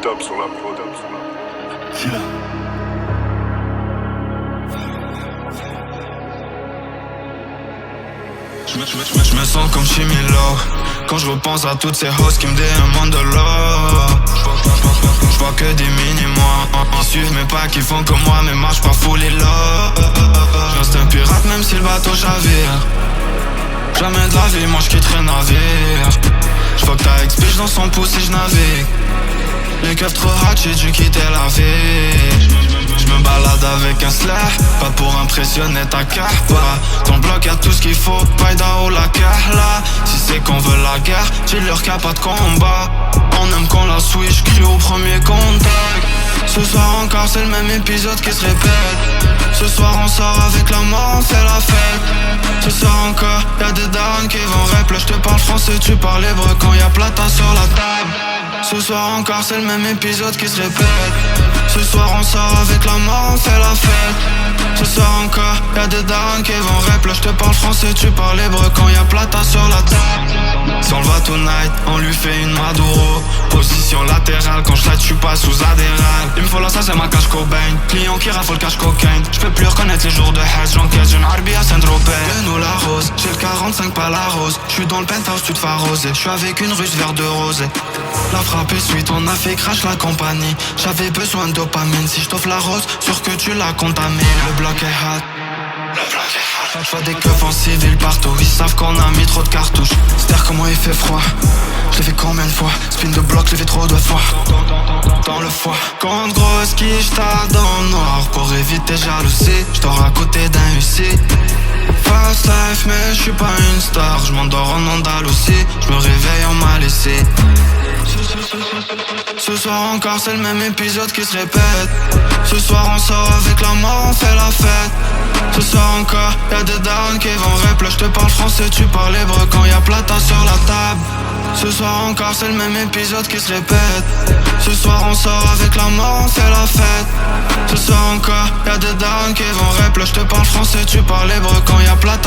Dub sur la prod. Je me sens comme Chimilo quand je repense à toutes ces hosts qui me demandent de l'or. Je vois que des mini-mois. Ils suivent mes pas qui font comme moi mais marchent pas full et là. Je reste un pirate même si le bateau chavire. Jamais de la vie, moi je quitterai navire. Je vois que ta ex-bitch dans son pouce et je navigue. Les keufs trop hot, j'ai dû quitter la vie. Je me balade avec un slash, pas pour impressionner ta capa. Ton bloc y'a tout ce qu'il faut, païda ou la kahla. Si c'est qu'on veut la guerre, dis-leur qu'il y a pas de combat. On aime qu'on la switch, crie au premier contact. Ce soir encore c'est le même épisode qui se répète. Ce soir on sort avec la mort, on fait la fête. Ce soir encore, y'a des darons qui vont rap. Là j'te parle français, tu parles hébreu quand y'a plata sur la table. Ce soir encore c'est le même épisode qui se répète. Ce soir on sort avec la mort, on fait la fête. Ce soir encore, y'a des darons qui vont rap. Là j'te parle français, tu parles hébreu quand y'a plata sur la table. Si on le va tonight, on lui fait une Maduro. Position latérale quand je la tue pas sous Adderall. Il me faut là, ça c'est ma cache Cobain. Client qui raffole cache cocaine. J'peux plus reconnaître les jours de hash. J'encaisse une Arbi à Saint-Tropez. De nous la rose, j'ai le 45 pas la rose. J'suis dans le penthouse, tu te fais arroser. J'suis avec une russe vert de rosé. La frappe est suite, on a fait crash la compagnie. J'avais besoin de dopamine, si j't'offre la rose, sûr que tu la contamines. Le bloc est hot. J'vois des keufs en civil partout. Ils savent qu'on a mis trop de cartouches. C'est-à-dire comment il fait froid. Je l'ai fait combien de fois. Spin de bloc, je l'ai fait trop de fois. Dans le foie. Compte grosse quiche, t'as dans le noir. Pour éviter jalousie, j'dors à côté d'un huissier. Fast life, mais j'suis pas une star. J'm'endors en Andalousie. J'me réveille en Malaisie. Ce soir encore c'est le même épisode qui se répète. Ce soir on sort avec la mort, on fait la fête. Ce soir encore, y'a des darons qui vont rap. Là j'te parle français, tu parles hébreu quand y'a plata sur la table. Ce soir encore c'est le même épisode qui se répète. Ce soir on sort avec la mort, on fait la fête. Ce soir encore, y'a des darons qui vont rap. Là j'te parle français, tu parles hébreu quand y'a plata